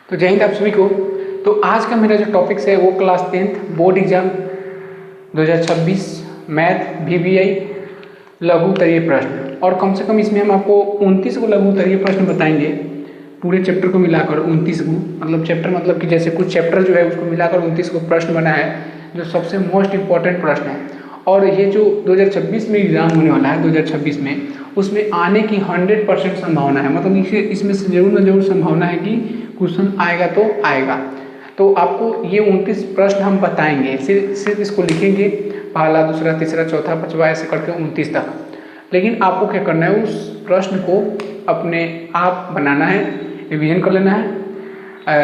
तो जय हिंद आप सभी को। तो आज का मेरा जो टॉपिक्स है वो class 10th board exam 2026 math VBI लघु उत्तरीय प्रश्न, और कम से कम इसमें हम आपको 29 को लघु उत्तरीय प्रश्न बताएंगे। पूरे चैप्टर को मिलाकर 29 को, मतलब चैप्टर मतलब कि जैसे कुछ चैप्टर जो है उसको मिलाकर 29 को प्रश्न बना है जो सबसे मोस्ट इंपॉर्टेंट प्रश्न है। और ये जो 2026 में एग्जाम होने वाला है 2026 में, उसमें आने की 100% संभावना है। मतलब इसमें से जरूर न जरूर संभावना है कि क्वेश्चन आएगा तो आएगा। तो आपको ये 29 प्रश्न हम बताएंगे, सिर्फ इसको लिखेंगे, पहला दूसरा तीसरा चौथा पांचवा ऐसे करके 29 तक। लेकिन आपको क्या करना है, उस प्रश्न को अपने आप बनाना है, रिवीजन कर लेना है,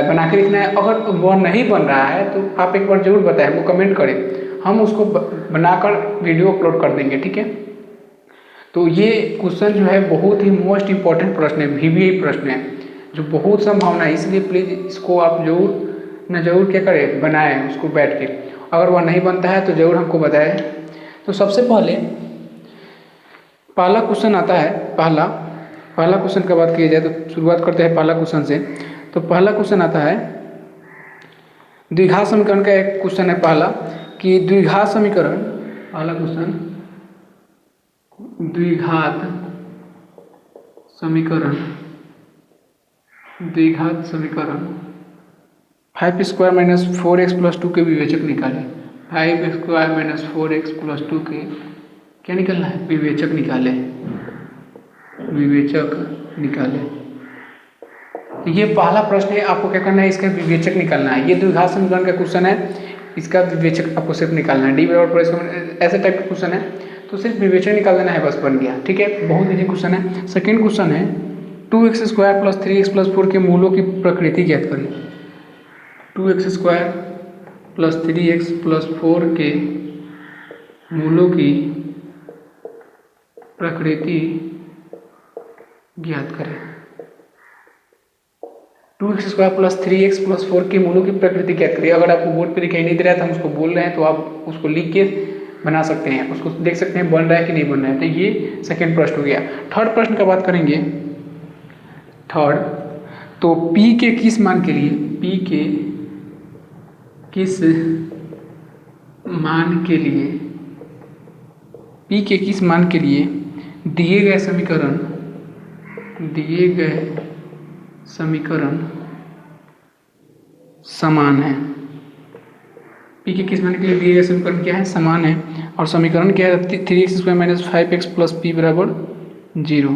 बना के लिखना है। अगर वह नहीं बन रहा है तो आप एक बार जरूर बताएं, वो कमेंट करें, हम उसको बनाकर वीडियो अपलोड कर देंगे, ठीक है। तो ये क्वेश्चन जो है बहुत ही मोस्ट इंपॉर्टेंट प्रश्न है, VBI प्रश्न है, जो बहुत संभावना है। इसलिए प्लीज़ इसको आप जरूर क्या करें, बनाएं उसको बैठ के। अगर वह नहीं बनता है तो ज़रूर हमको बताएं। तो सबसे पहले पहला क्वेश्चन आता है, पहला क्वेश्चन का बात किया जाए तो शुरुआत करते हैं पहला क्वेश्चन से। तो पहला क्वेश्चन आता है द्विघात समीकरण का। एक क्वेश्चन है पहला कि द्विघात समीकरण, पहला क्वेश्चन द्विघात समीकरण 5 स्क्वायर माइनस 4x प्लस 2 के विवेचक निकालें। 5 स्क्वायर माइनस 4x प्लस 2 के क्या निकालना है, विवेचक निकालें, विवेचक निकालें। ये पहला प्रश्न है, आपको क्या करना है, इसका विवेचक निकालना है। ये द्विघात समीकरण का क्वेश्चन है, इसका विवेचक आपको सिर्फ निकालना है। डी बराबर पर इसका ऐसे टाइप का क्वेश्चन है, तो सिर्फ विवेचक निकाल देना है, बस बन गया, ठीक है। बहुत इजी क्वेश्चन है। सेकेंड क्वेश्चन है 2x square plus 3x plus 4 के मूलों की प्रकृति ज्ञात करें। 2x square plus 3x plus 4 के मूलों की प्रकृति ज्ञात करें। 2x square plus 3x plus 4 के मूलों की प्रकृति ज्ञात करें। अगर आपको बोर्ड पे दिखाई नहीं दे रहा है तो हम उसको बोल रहे हैं, तो आप उसको लिख के बना सकते हैं, उसको देख सकते हैं बन रहा है कि नहीं बन रहा है। तो ये सेकेंड प्रश्न हो गया। थर्ड प्रश्न का बात करेंगे। थर्ड, तो P के किस मान के लिए, P के किस मान के लिए, P के किस मान के लिए दिए गए समीकरण समान है। P के किस मान के लिए दिए गए समीकरण क्या है, समान है। और समीकरण क्या है, 3x square minus 5x plus P बराबर 0।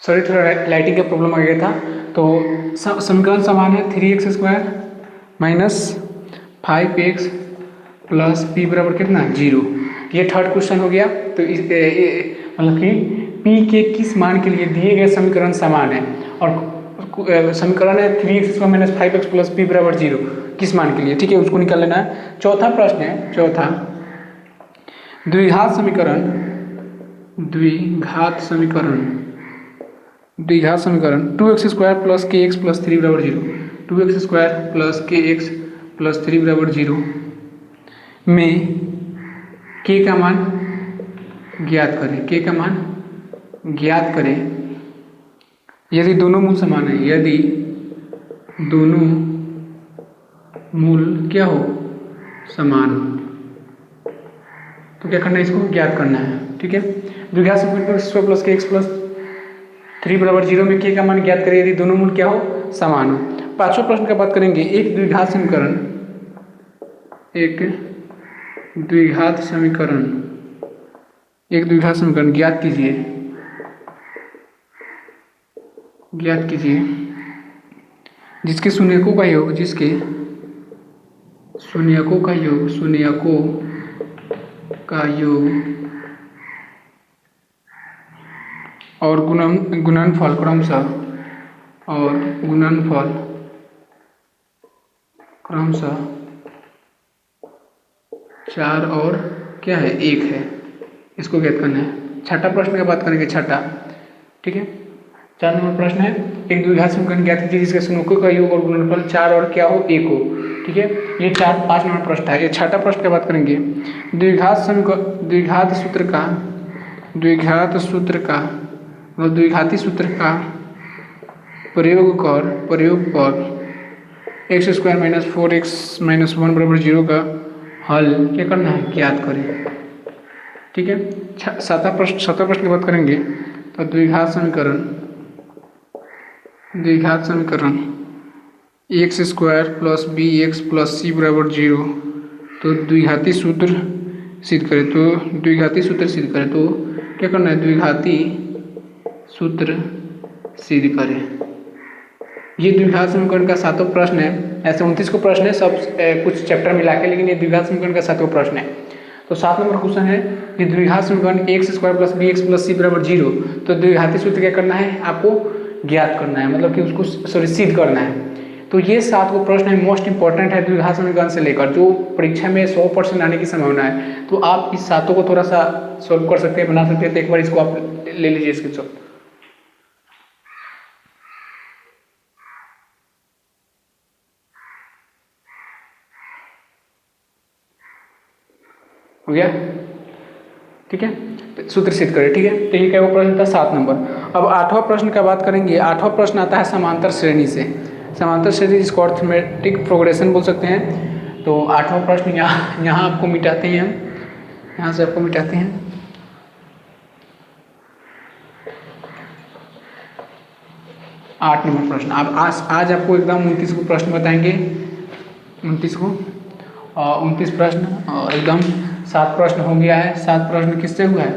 सॉरी, थोड़ा लाइटिंग का प्रॉब्लम आ गया था। तो समीकरण समान है, 3x square minus 5x plus P बराबर कितना, 0। ये थर्ड क्वेश्चन हो गया। तो मतलब कि P के किस मान के लिए दिए गए समीकरण समान है, और समीकरण है 3x square minus 5x plus P बराबर 0 किस मान के लिए, ठीक है, उसको निकाल लेना है। चौथा प्रश्न है, चौथा द्विघात समीकरण 2x square plus kx plus 3 बराबर 0। 2x square plus kx plus 3 बराबर 0 में k का मान ज्ञात करें। k का मान ज्ञात करें यदि दोनों मूल समान है, यदि दोनों मूल क्या हो, समान हो। तो क्या करना है, इसको ज्ञात करना है, ठीक है। द्विघात समीकरण प्लस kx प्लस 3 बराबर 0 में k का मान ज्ञात करें यदि दोनों मूल क्या हो, समान हो। पांचवा प्रश्न का बात करेंगे। एक द्विघात समीकरण ज्ञात कीजिए जिसके शून्यकों का योग और गुणनफल क्रमशः 4 और क्या है, 1 है। इसको ज्ञात करना है। छठा प्रश्न का बात करेंगे, छठा, ठीक है। 4 नंबर प्रश्न है, एक द्विघात समीकरण ज्ञात कीजिए जिसके शून्यकों का योग और गुणनफल 4 और क्या हो, 1 हो, ठीक है। ये 5 नंबर प्रश्न है। ये छठा प्रश्न की बात करेंगे। द्विघात सूत्र का मतलब द्विघाती सूत्र का प्रयोग कर x square minus 4x minus 1 बराबर 0 का हल क्या करना है, ज्ञात करें। ठीक है, सातवां प्रश्न की बात करेंगे तो द्विघात समीकरण x square plus b x plus c बराबर 0, तो द्विघाती सूत्र सिद्ध करें तो क्या करना है, द्विघाती सूत्र सिद्ध करें। ये द्विघात समीकरण का सातवां प्रश्न है। ऐसे 29 को प्रश्न है सब कुछ चैप्टर मिला के, लेकिन ये द्विघात समीकरण का सातवां प्रश्न है। तो 7 नंबर क्वेश्चन है कि द्विघात समीकरण x square plus b x plus c बराबर 0, तो द्विघाती सूत्र क्या करना है, आपको ज्ञात करना है, मतलब कि उसको सिद्ध करना है। तो ये 7 को प्रश्न है, मोस्ट इंपॉर्टेंट है द्विघात समीकरण से लेकर, जो परीक्षा में 100% आने की संभावना है। तो आप इस 7 को थोड़ा सा सॉल्व कर सकते हैं, बना सकते हैं। तो एक बार इसको आप ले लीजिए स्क्रीनशॉट। हो गया, ठीक है, तो सूत्र सिद्ध करें। ठीक है, तो ये क्या वो प्रश्न था 7 नंबर। अब 8वां प्रश्न का बात करेंगे। 8वां प्रश्न आता है समांतर श्रेणी से। समांतर श्रेणी जिसको अर्थमेटिक प्रोग्रेशन बोल सकते हैं। तो 8वां प्रश्न यहाँ आपको मिटाते हैं, हम यहाँ से आपको मिटाते हैं। आठ नंबर प्रश्न। अब आज आपको एकदम 29 को प्रश्न बताएंगे, 29 को 29 प्रश्न और एकदम 7 प्रश्न हो गया है। 7 प्रश्न किससे हुआ है,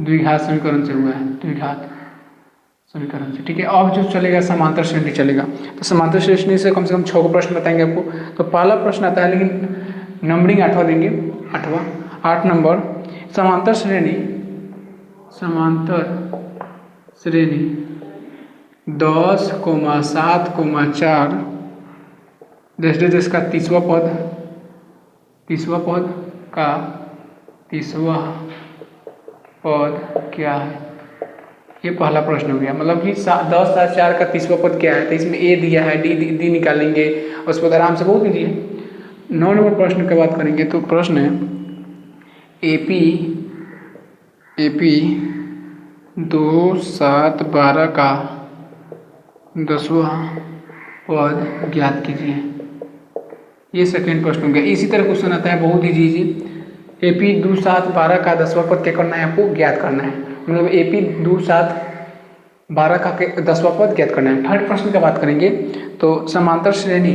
द्विघात समीकरण से हुआ है, द्विघात समीकरण से। ठीक है, अब जो चलेगा समांतर श्रेणी चलेगा। तो समांतर श्रेणी से कम 6 को प्रश्न बताएंगे आपको। तो पहला प्रश्न आता है, लेकिन नंबरिंग 8वां देंगे। 8 नंबर, समांतर श्रेणी 10, 7, 4 देश का तीसवा पद क्या है, ये पहला प्रश्न हो गया। मतलब कि 10, 7, 4 का तीसवा पद क्या है, तो इसमें ए दिया है, डी निकालेंगे, उसके बाद आराम से बहुत दीजिए। 9 नंबर प्रश्न की बात करेंगे। तो प्रश्न है एपी 2, 7, 12 का 10वां पद ज्ञात कीजिए। ये सेकेंड प्रश्न हो गया। इसी तरह क्वेश्चन आता है, बहुत इजी। एपी 2, 7, 12 का 10वां पद क्या करना है, आपको ज्ञात करना है। मतलब एपी 2, 7, 12 का 10वां पद ज्ञात करना है। थर्ड प्रश्न की बात करेंगे। तो समांतर श्रेणी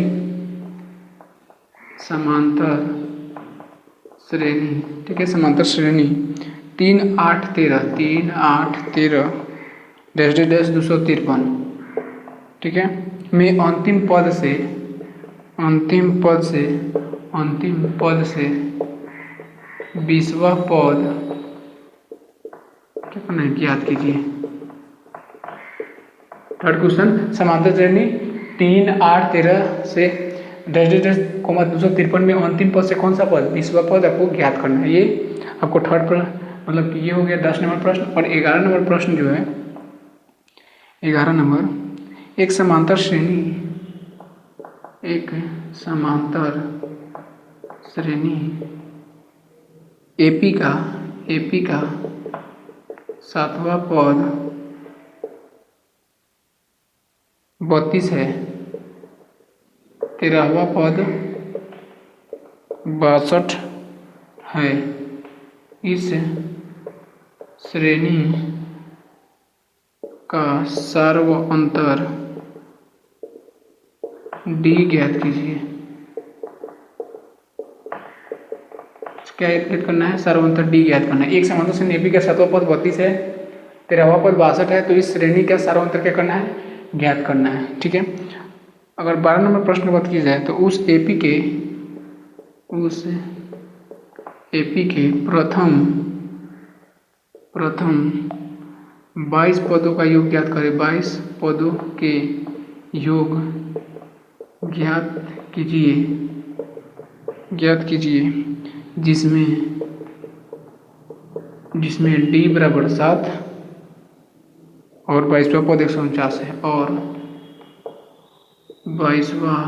ठीक है, समांतर श्रेणी 3, 8, 13 डैश 253, ठीक है, में अंतिम पद से 20वां पद क्या करना है, ज्ञात कीजिए। थर्ड क्वेश्चन, समांतर श्रेणी 3, 8, 13 से डैश 253 में अंतिम पद से कौन सा पद, 20वां पद आपको ज्ञात करना है। ये आपको थर्ड मतलब कि ये हो गया 10 नंबर प्रश्न। और 11 नंबर प्रश्न जो है, 11 नंबर, एक समांतर श्रेणी एपी का 7वां पद 32 है, 13वां पद 62 है। इस श्रेणी का सर्व अंतर डी ज्ञात कीजिए। क्या ज्ञात करना है, सर्वांतर डी ज्ञात करना है। एक समांतर श्रेणी एपी का 7वां पद 32 है, 13वां पद 62 है, तो इस श्रेणी का सर्वांतर क्या करना है, ज्ञात करना है। ठीक है, अगर 12 नंबर प्रश्न की बात की जाए तो उस एपी के प्रथम 22 पदों का योग ज्ञात करें। 22 पदों के योग ज्ञात कीजिए जिसमें डी बराबर 7 और 22वां पद 149 है, और 22वां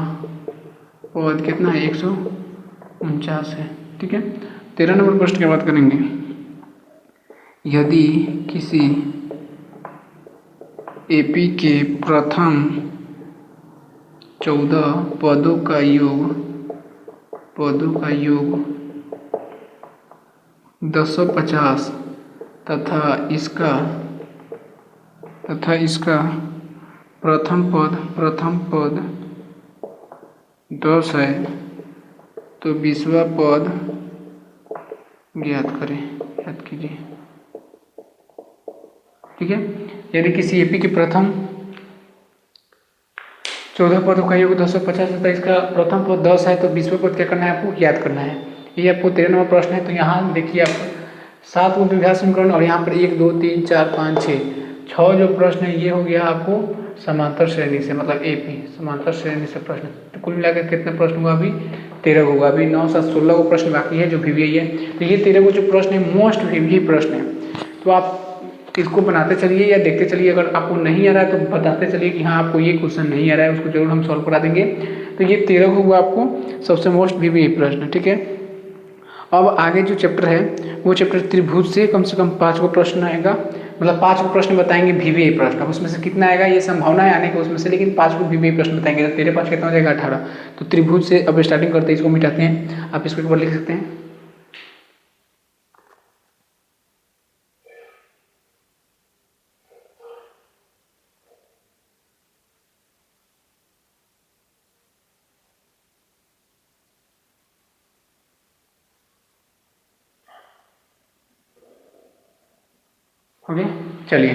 पद कितना है, 149 है। ठीक है, 13 नंबर प्रश्न की बात करेंगे। यदि एपी के प्रथम 14 पदों का योग 250 तथा इसका प्रथम पद 10 है तो 20वां पद ज्ञात कीजिए। ठीक है, यदि किसी एपी के प्रथम 14 पदों का योग 250 तथा इसका प्रथम पद 10 है तो 20वां पद क्या करना है, आपको ज्ञात करना है। ये आपको 13 नंबर प्रश्न है। तो यहाँ देखिए आप 7 को द्विघात समीकरण और यहाँ पर 1 2 3 4 5 6 जो प्रश्न है ये हो गया आपको समांतर श्रेणी से, मतलब एपी समांतर श्रेणी से प्रश्न। तो कुल मिलाकर कितने प्रश्न हुआ, अभी 13 होगा। अभी 9 7 16 को प्रश्न बाकी है जो वीवीआई है। तो ये 13 को जो प्रश्न है मोस्ट वीवीआई प्रश्न है। तो आप इसको बनाते चलिए या देखते चलिए। अगर आपको नहीं आ रहा है तो बताते चलिए कि हाँ आपको ये क्वेश्चन नहीं आ रहा है, उसको जरूर हम सॉल्व करा देंगे। तो ये 13 हुआ आपको सबसे मोस्ट वीवीआई प्रश्न। ठीक है, अब आगे जो चैप्टर है वो चैप्टर त्रिभुज से कम 5 को प्रश्न आएगा, मतलब 5 को प्रश्न बताएंगे वीवीआई प्रश्न। अब उसमें से कितना आएगा ये संभावना है आने के उसमें से, लेकिन 5 को वीवीआई प्रश्न बताएंगे। तो 13 5 कितना हो जाएगा 18। तो त्रिभुज से अब स्टार्टिंग करते हैं, इसको मिटाते हैं। आप इसको एक बार लिख सकते हैं। ओके, चलिए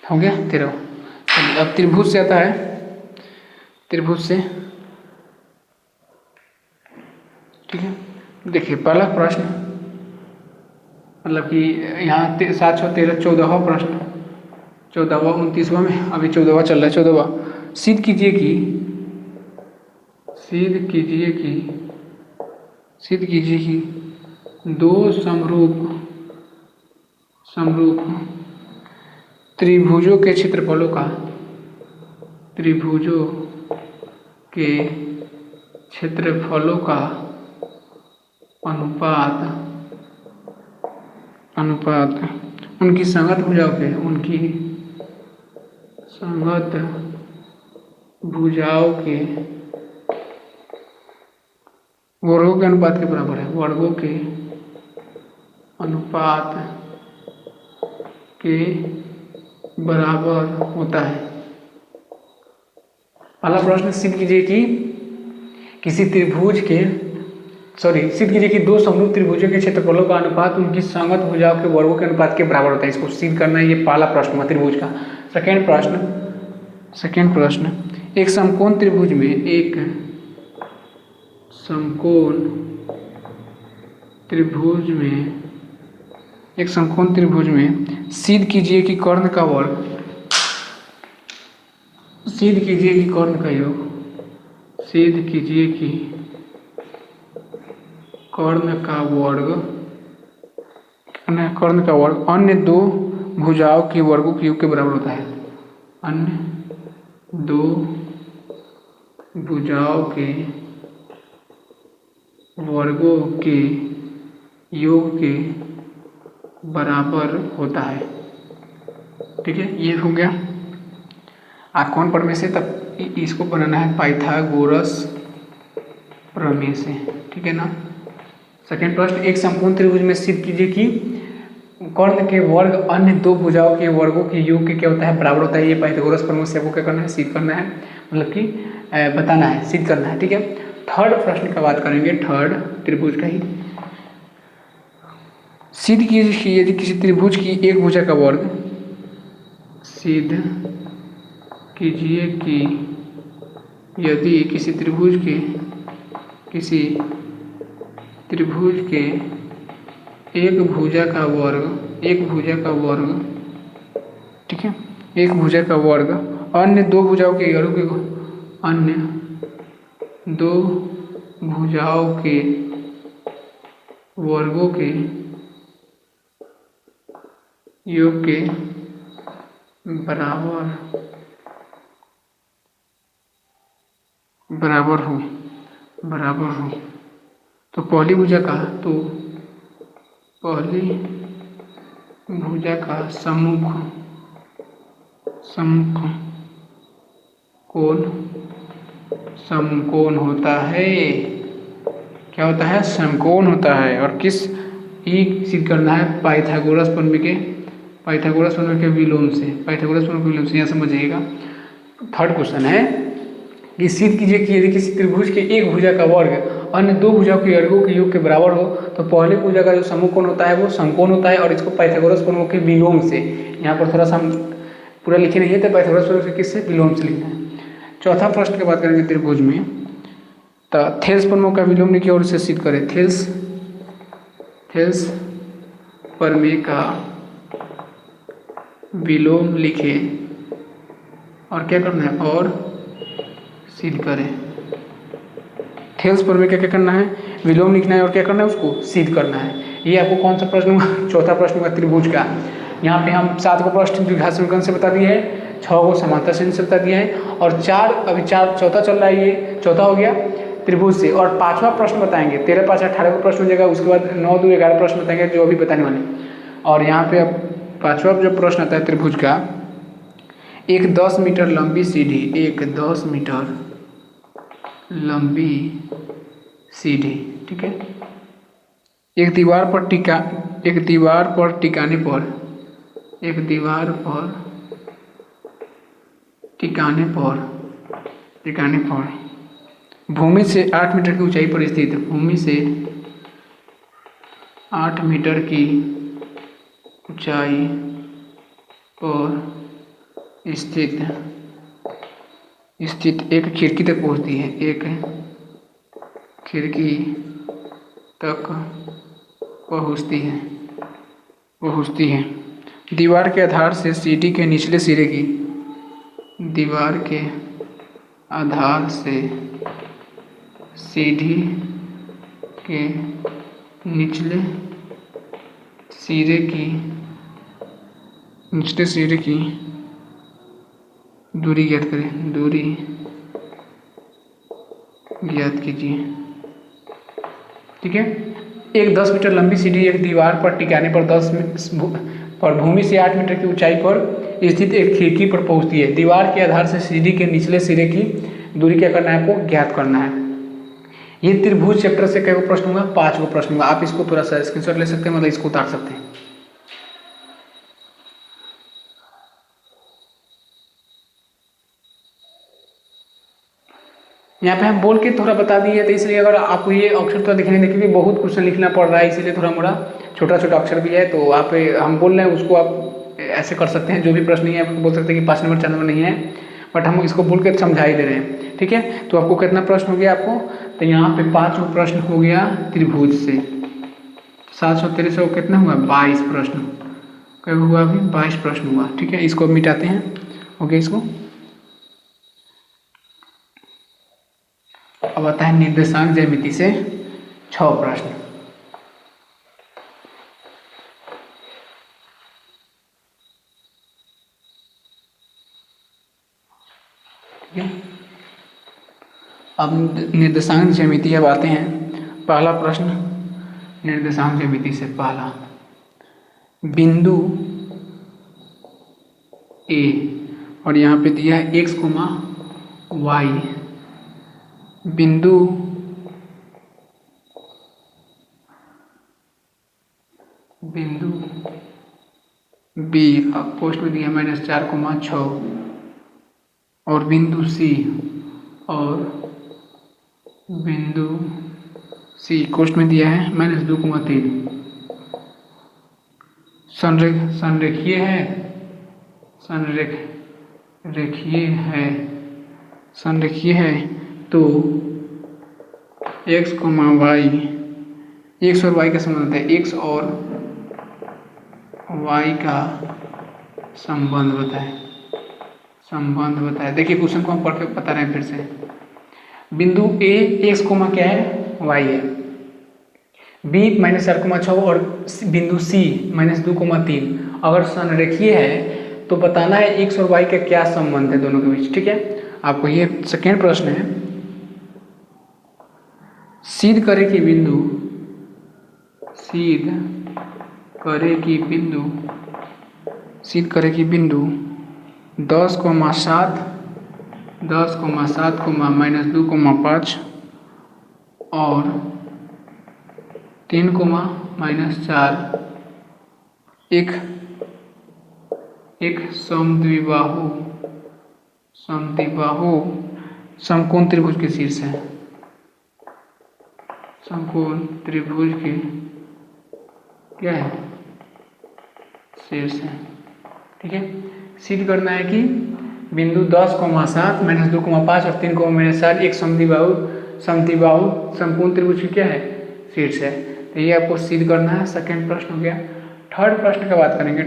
हो गया 13। अब त्रिभुज से आता है, त्रिभुज से ठीक है। देखिए पहला प्रश्न, मतलब कि यहाँ 7 6 13 14वां प्रश्न, 14वां 29वां में अभी 14वां चल रहा है। 14वां, सिद्ध कीजिए कि दो समरूप त्रिभुजों के क्षेत्रफलों का अनुपात उनकी संगत भुजाओं के वर्गों के अनुपात के बराबर है। वर्गों के अनुपात के बराबर होता है। पहला प्रश्न, सिद्ध कीजिए कि दो समरूप त्रिभुजों के क्षेत्रफलों का अनुपात उनकी संगत भुजाओं के वर्गों के अनुपात के बराबर होता है। इसको सिद्ध करना है, ये पहला प्रश्न हुआ त्रिभुज का। सेकेंड प्रश्न, एक समकोण त्रिभुज में सिद्ध कीजिए कि कर्ण का वर्ग, सिद्ध कीजिए कि कर्ण का योग, सिद्ध कीजिए कि कर्ण का वर्ग अन्य दो भुजाओं के वर्गों के योग के बराबर होता है। अन्य दो भुजाओं के वर्गों के योग के बराबर होता है। ठीक है, ये हो गया कौन प्रमेय से, तब इसको बनाना है पाइथागोरस प्रमेय से। ठीक है ना। सेकेंड प्रश्न, एक समकोण त्रिभुज में सिद्ध कीजिए कि कर्ण के वर्ग अन्य दो भुजाओं के वर्गों के योग के क्या होता है, बराबर होता है। ये पाइथागोरस प्रमेय से आपको क्या करना है, सिद्ध करना है, मतलब कि बताना है, सिद्ध करना है। ठीक है। थर्ड प्रश्न का बात करेंगे, थर्ड त्रिभुज का ही। सिद्ध कीजिए कि यदि किसी त्रिभुज की एक भुजा का वर्ग, सिद्ध कीजिए कि यदि किसी त्रिभुज के एक भुजा का वर्ग, ठीक है, एक भुजा का वर्ग अन्य दो भुजाओं के वर्गों के योग के बराबर बराबर हो तो पहली भुजा का सम्मुख कोण समकोण होता है। क्या होता है? समकोण होता है। और किस ई सिद्ध करना है? पाइथागोरस प्रमेय के विलोम से। यहाँ समझिएगा। थर्ड क्वेश्चन है कि सिद्ध कीजिए कि यदि किसी त्रिभुज के एक भुजा का वर्ग अन्य दो भुजाओं के वर्गों के योग के बराबर हो तो पहले भुजा का जो समकोण होता है वो समकोण होता है, और इसको पाइथागोरस प्रमेय के विलोम से। यहाँ पर थोड़ा सा हम पूरा लिखे नहीं है, तो पाइथागोरस प्रमेय के किससे? विलोम से लिखना है। चौथा प्रश्न की बात करेंगे त्रिभुज में, तो थेल्स प्रमेय का विलोम लिखिए और इसे सिद्ध करें। थेल्स प्रमेय का विलोम लिखे और क्या करना है? और सिद्ध करें। थेल्स प्रमेय का क्या करना है? विलोम लिखना है और क्या करना है? उसको सिद्ध करना है। ये आपको कौन सा प्रश्न हुआ? चौथा प्रश्न हुआ त्रिभुज का। यहाँ पे हम 7 को प्रश्न द्विघात समीकरण से बता दिए हैं, 6 को समांतर श्रेणी से बता दिया है, और 4 चौथा चल रहा है। ये चौथा हो गया त्रिभुज से। और 5वां प्रश्न बताएंगे। 13, 5, 18 को प्रश्न हो जाएगा। उसके बाद 9, 2, 11 प्रश्न बताएंगे जो अभी बताने वाले। और यहाँ पे अब 5वां जो प्रश्न आता है त्रिभुज का, एक 10 मीटर लंबी सीढ़ी, ठीक है, एक दीवार पर टिकाने पर भूमि से 8 मीटर की ऊंचाई पर स्थित, स्थित एक खिड़की तक पहुंचती है। दीवार के आधार से सीढ़ी के निचले सिरे की दूरी ज्ञात कीजिए। ठीक है, एक 10 मीटर लंबी सीढ़ी एक दीवार पर टिकाने पर भूमि से 8 मीटर की ऊंचाई पर स्थित एक खिड़की पर पहुंचती है। दीवार के आधार से सीढ़ी के निचले सिरे की दूरी क्या करना है? आपको ज्ञात करना है। ये त्रिभुज चैप्टर से क्या प्रश्न होगा? 5 को प्रश्न होगा। आप इसको थोड़ा सा स्क्रीनशॉट ले सकते हैं, मतलब इसको उतार सकते हैं। यहाँ पे हम बोल के थोड़ा बता दिए, तो इसलिए अगर आपको ये अक्षर थोड़ा दिखने देखिए बहुत क्वेश्चन लिखना पड़ रहा है, इसीलिए थोड़ा मोड़ा छोटा अक्षर भी है। तो आप हम बोल रहे हैं उसको आप ऐसे कर सकते हैं। जो भी प्रश्न नहीं है आप बोल सकते हैं कि 5 नंबर 4 नंबर नहीं है, बट हम इसको बोल के समझा ही दे रहे हैं। ठीक है, तो आपको कितना प्रश्न हो गया आपको? तो यहाँ पे 5 प्रश्न हो गया त्रिभुज से। 713 से कितना हुआ? 22 प्रश्न। क्या हुआ? अभी 22 प्रश्न हुआ। ठीक है, इसको मिटाते हैं। ओके, इसको अब आता है निर्देशांक ज्यामिति से 6 प्रश्न। ठीक है, अब निर्देशांक ज्यामिति अब आते हैं। पहला प्रश्न निर्देशांक ज्यामिति से पहला, बिंदु ए और यहाँ पे दिया है x, y, बिंदु बी पोस्ट में दिया -4, 6, और बिंदु सी कोष्ठ में दिया है -2, 3। संरेखीय है तो x, y का संबंध है। x और y का संबंध बताए। देखिए क्वेश्चन को हम पढ़ के बता रहे हैं फिर से। बिंदु A x, क्या है? y है। B -4, 6 और बिंदु C -2, 3 अगर संरेखीय है तो बताना है x और y का क्या संबंध है दोनों के बीच। ठीक है, आपको ये सेकेंड प्रश्न है। सिद्ध करे कि बिंदु सिद्ध करे कि बिंदु 10,7 -2,5 और 3,-4 एक समद्विबाहु समकोण त्रिभुज के शीर्ष है। समकोण त्रिभुज के क्या है? शीर्ष है। ठीक है, सिद्ध करना है कि बिंदु 10,7 -2,5 और 3,-4 एक समद्विबाहु समकोण त्रिभुज की क्या है? शीर्ष है। तो ये आपको सिद्ध करना है। सेकंड प्रश्न हो गया। थर्ड प्रश्न का बात करेंगे।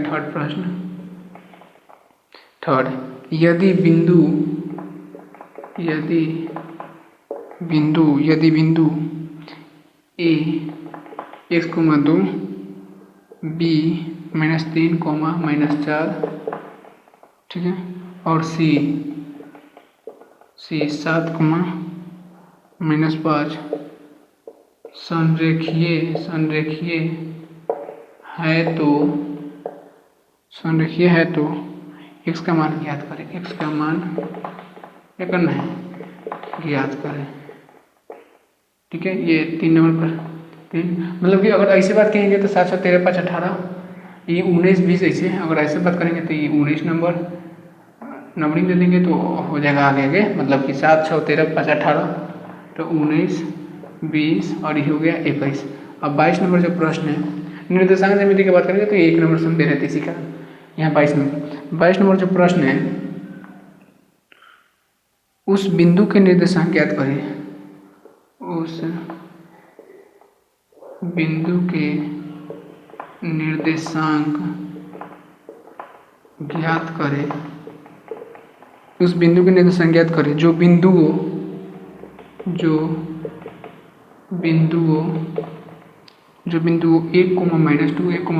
थर्ड, यदि बिंदु A x,2 B -3, -4 ठीक है और C 7, -5 संरेखीय है तो x का मान ज्ञात करें। x का मान क्या करना है? ज्ञात करें। ठीक है, ये 3 नंबर पर 3 मतलब कि अगर ऐसे बात कहेंगे तो 7, 13, 5, 18 ये 19, 20 ऐसे। अगर ऐसे बात करेंगे तो ये 19 नंबर नंबरिंग दे देंगे तो हो जाएगा आगे मतलब कि 7, 6, 13, 5, 18 तो 19, 20 और ये हो गया 21। अब 22 नंबर जो प्रश्न है निर्देशांक ज्यामिति की बात करेंगे तो 1 नंबर से दे रहते इसी का। यहाँ 22 नंबर जो प्रश्न है, उस बिंदु के निर्देशांक ज्ञात करें। उस बिंदु के निर्देशांक ज्ञात करें। उस बिंदु के निर्देशांक ज्ञात करें जो बिंदुओं 1, -2, 1,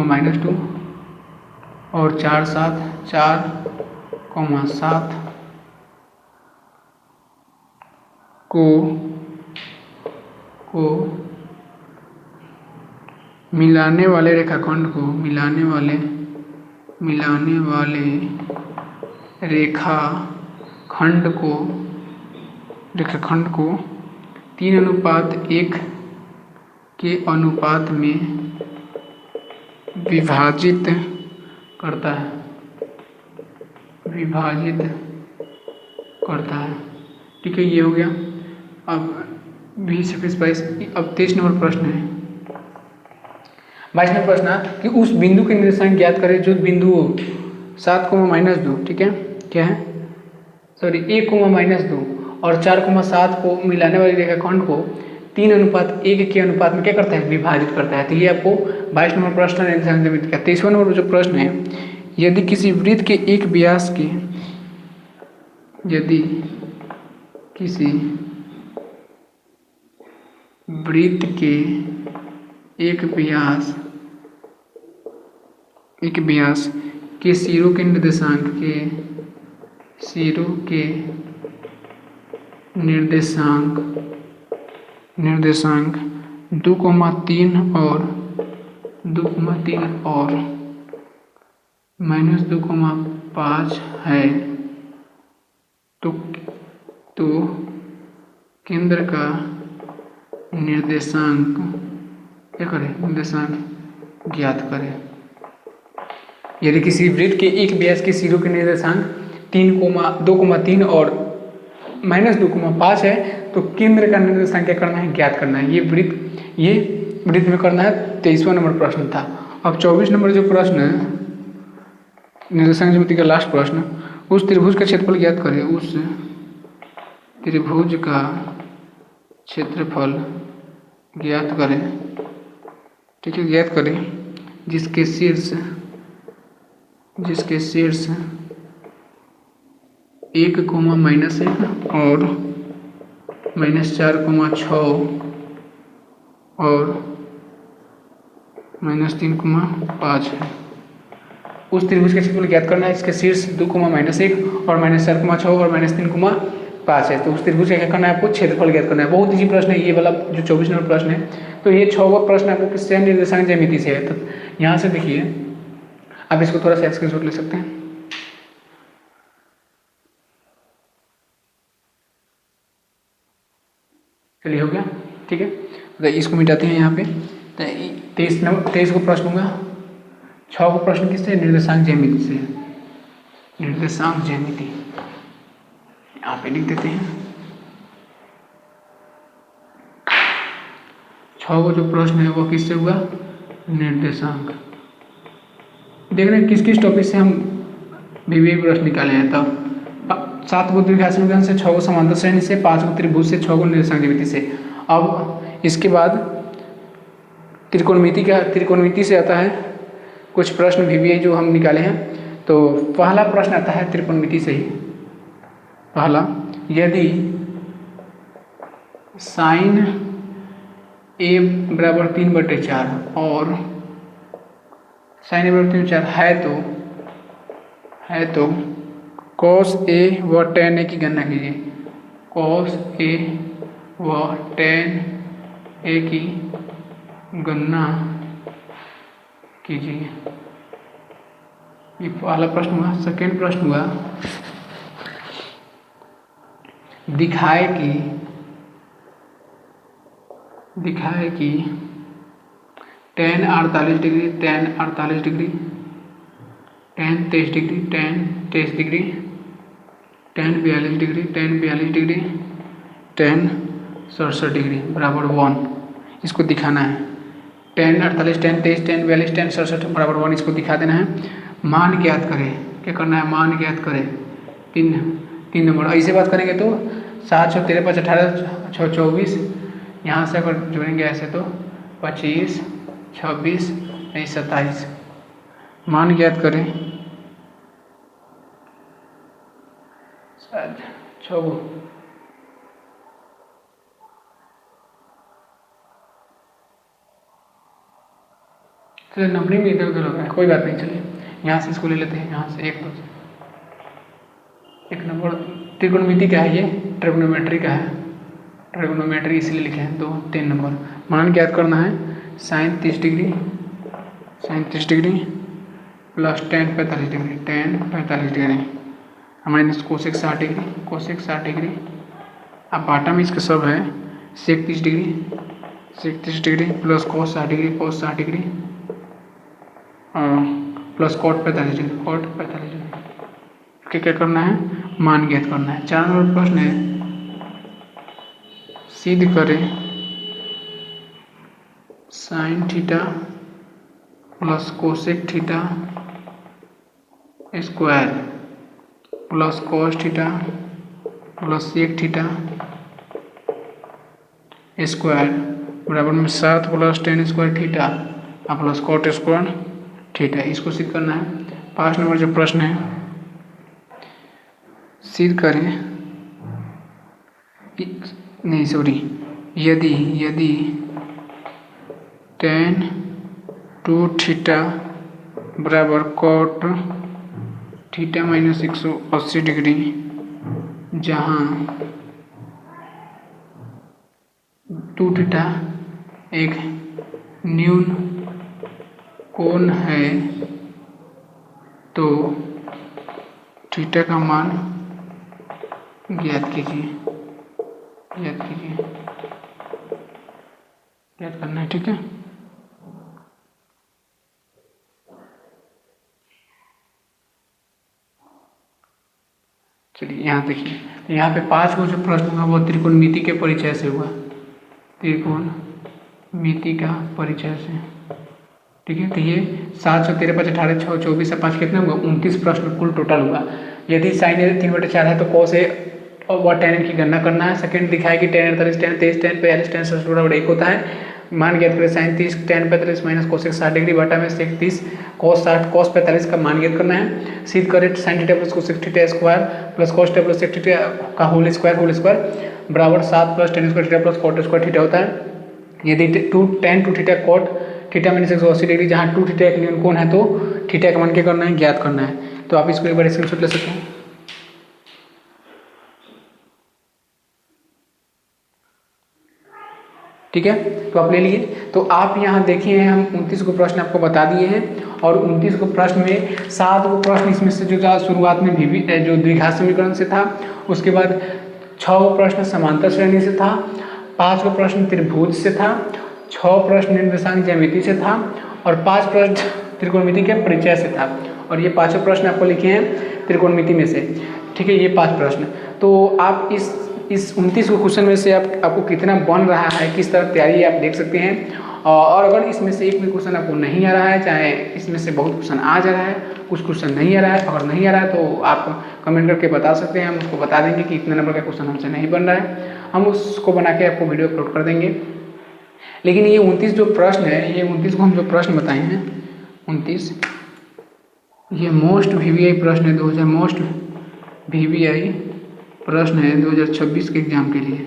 -2 और 4, 7 को मिलाने वाले रेखाखंड को 3:1 के अनुपात में विभाजित करता है। ठीक है, ये हो गया। अब 20, 21, 22 अब 23 नंबर प्रश्न है। 22 नंबर प्रश्न कि उस बिंदु के निर्देशांक ज्ञात करें जो बिंदु 7, -2 ठीक है क्या है 1, -2 और 4, 7 को मिलाने वाले रेखाखंड को 3:1 के अनुपात में क्या करता है? विभाजित करता है। तो ये आपको 22 नंबर प्रश्न निर्देशांक ज्यामिति का। 23वां नंबर जो प्रश्न है, यदि किसी वृत्त के एक व्यास के एक व्यास के सिरों के निर्देशांक 2,3 और -2,5 है तो केंद्र का निर्देशांक क्या करें? निर्देशांक ज्ञात करें। यदि किसी वृत्त के एक व्यास के सिरों के निर्देशांक 2,3 और -2,5 है तो केंद्र का निर्देशांक क्या करना है? ज्ञात करना है। ये वृत्त में करना है। 23वां नंबर प्रश्न था। अब 24 नंबर जो प्रश्न है निर्देशांक ज्यामिति का लास्ट प्रश्न, उस त्रिभुज का क्षेत्रफल ज्ञात करें। उस त्रिभुज का क्षेत्रफल ज्ञात करें। ठीक है, ज्ञात करें जिसके शीर्ष 1, -1 और -4,6 और -3,5 है। उस त्रिभुज का क्षेत्रफल ज्ञात करना है। इसके शीर्ष 2, -1 और -4,6 और -3,5 5 है, तो उस त्रिभुज का क्या करना है आपको, क्षेत्रफल ज्ञात करना है। बहुत ईजी प्रश्न है ये वाला जो 24 नंबर प्रश्न है। तो ये 6वां प्रश्न आपको किससे, निर्देशांक ज्यामिति से है। तो यहाँ से देखिए आप इसको थोड़ा सा स्क्रीनशॉट ले सकते हैं। चलिए हो गया, ठीक है। तो इसको मिटाते हैं यहाँ पे। तो 23 को प्रश्न होगा, 6 को प्रश्न किससे, निर्देशांक ज्यामिति से, निर्देशांक ज्यामिति यहाँ पे लिख देते हैं। 6 को जो प्रश्न है वो किससे हुआ, निर्देशांक। देख रहे हैं किस किस टॉपिक से हम विभिन्न प्रश्न निकाले हैं। तब 7 को द्विघाषी विज्ञान से, 6 को समांतर श्रेणी से, 5 को त्रिभुज से, 6 को निर्देशांक ज्यामिति से। अब इसके बाद त्रिकोणमिति से आता है कुछ प्रश्न VBI जो हम निकाले हैं। तो पहला प्रश्न आता है त्रिकोणमिति से ही। पहला, यदि साइन A बराबर 3/4 और साइन A बराबर 3/4 है तो cos A व tan A की गणना कीजिए। cos A व tan A की गणना कीजिए। ये पहला प्रश्न हुआ। सेकेंड प्रश्न हुआ, दिखाए कि tan 48 degree, tan 48 degree, tan 23 degree, tan 23 degree, tan 42 degree, tan 42 degree, tan 67 degree बराबर 1, इसको दिखाना है। tan 48, tan 23, tan 42, tan 67 बराबर 1 इसको दिखा देना है। मान ज्ञात करें, क्या करना है, मान ज्ञात करें। 3 नंबर ऐसे बात करेंगे तो 7, 6, 13, 5, 18, 6, 24, यहाँ से अगर जोड़ेंगे ऐसे तो 25, 26, 27। मान ज्ञात करें, 6 चलिए नंबरिंग में इधर उधर हो गया, कोई बात नहीं। चलिए यहाँ से इसको ले लेते हैं, यहाँ से 1 नंबर त्रिकोणमिति का है, ये ट्रिग्नोमेट्री का है। ट्रिग्नोमेट्री इसलिए लिखे हैं। 2, 3 नंबर मान ज्ञात करना है। Sine 30 degree plus tan 45 degree, tan 45 degree हमारे कोसेक 60 डिग्री। अब बाटा में इसके सब है sec 30 degree plus cos 60 degree plus cot 45 degree. क्या करना है, मान ज्ञात करना है। 4 नंबर प्रश्न है, सिद्ध करें sine theta plus cosec theta square plus cos theta plus sec theta square बराबर में 7 plus tan square theta plus cot square theta, इसको सिद्ध करना है। 5 नंबर जो प्रश्न है, सिद्ध करें यदि tan 2 थीटा बराबर cot थीटा माइनस 180 डिग्री, जहाँ 2 थीटा एक न्यून कोण है, तो थीटा का मान ज्ञात कीजिए। ज्ञात करना है, ठीक है। चलिए यहाँ देखिए, यहाँ पे 5 को जो प्रश्न हुआ वो त्रिकोणमिति के परिचय से हुआ, त्रिकोणमिति का परिचय से, ठीक है। तो ये 7, 6, 13, 5, 18, 6, 24 5 कितना हुआ, 29 प्रश्न कुल टोटल हुआ। यदि साइन ए 3/4 है तो cos ए और tan की गणना करना है। सेकंड दिखाया कि tan 48, tan 23, tan 42, tan 67 बराबर 1 होता है। मान ज्ञात करें sine 30 tan 45 minus cosec 60 degree बटा में सेक 30 cos 45 का मान ज्ञात करना है। सिद्ध करें sine theta plus cosec theta square plus cos theta plus sec theta का होल स्क्वायर बराबर 7 plus tan square theta plus cot square theta होता है। यदि tan 2 theta cot theta minus 180 degree, जहाँ 2 थीटा एक न्यून कोण है तो थीटा का मान क्या करना है, ज्ञात करना है। तो आप इसको एक बार स्क्रीनशॉट ले सकते हैं। ठीक है, तो आप ले लिए। तो आप यहाँ देखिए हम 29 को प्रश्न आपको बता दिए हैं और 29 को प्रश्न में 7 को प्रश्न इसमें से जो था शुरुआत में जो द्विघात समीकरण से था, उसके बाद 6 को प्रश्न समांतर श्रेणी से था, 5 को प्रश्न त्रिभुज से था, 6 प्रश्न निर्देशांक ज्यामिति से था और 5 प्रश्न त्रिकोणमिति के परिचय से था। और ये 5 प्रश्न आपको लिखे हैं त्रिकोणमिति में से, ठीक है, ये 5 प्रश्न। तो आप इस 29 को क्वेश्चन में से आपको कितना बन रहा है, किस तरह तैयारी आप देख सकते हैं। और अगर इसमें से एक भी क्वेश्चन आपको नहीं आ रहा है, चाहे इसमें से बहुत क्वेश्चन आ जा रहा है, कुछ क्वेश्चन नहीं आ रहा है, अगर नहीं आ रहा है तो आप कमेंट करके बता सकते हैं, हम उसको बता देंगे कि इतने नंबर का क्वेश्चन हमसे नहीं बन रहा है, हम उसको बना के आपको वीडियो अपलोड कर देंगे। लेकिन ये 29 जो प्रश्न है, ये 29 को हम जो प्रश्न बताए हैं 29, ये मोस्ट VVI प्रश्न है, 2000 मोस्ट VVI प्रश्न है 2026 के एग्जाम के लिए,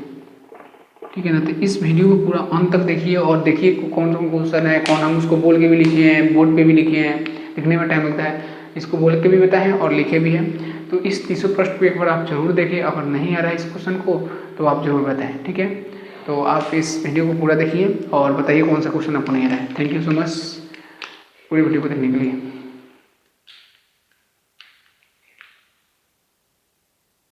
ठीक है ना। तो इस वीडियो को पूरा अंत तक देखिए और देखिए कौन कौन क्वेश्चन है, कौन हम उसको बोल के भी लिखे हैं, बोर्ड पे भी लिखे हैं, लिखने में टाइम लगता है, इसको बोल के भी बताए हैं और लिखे भी हैं। तो इस 30 प्रश्न को एक बार आप जरूर देखें, अगर नहीं आ रहा है इस क्वेश्चन को तो आप जरूर बताएं, ठीक है। तो आप इस वीडियो को पूरा देखिए और बताइए कौन सा क्वेश्चन आपको नहीं आ रहा है। थैंक यू सो मच पूरी वीडियो को देखने के लिए।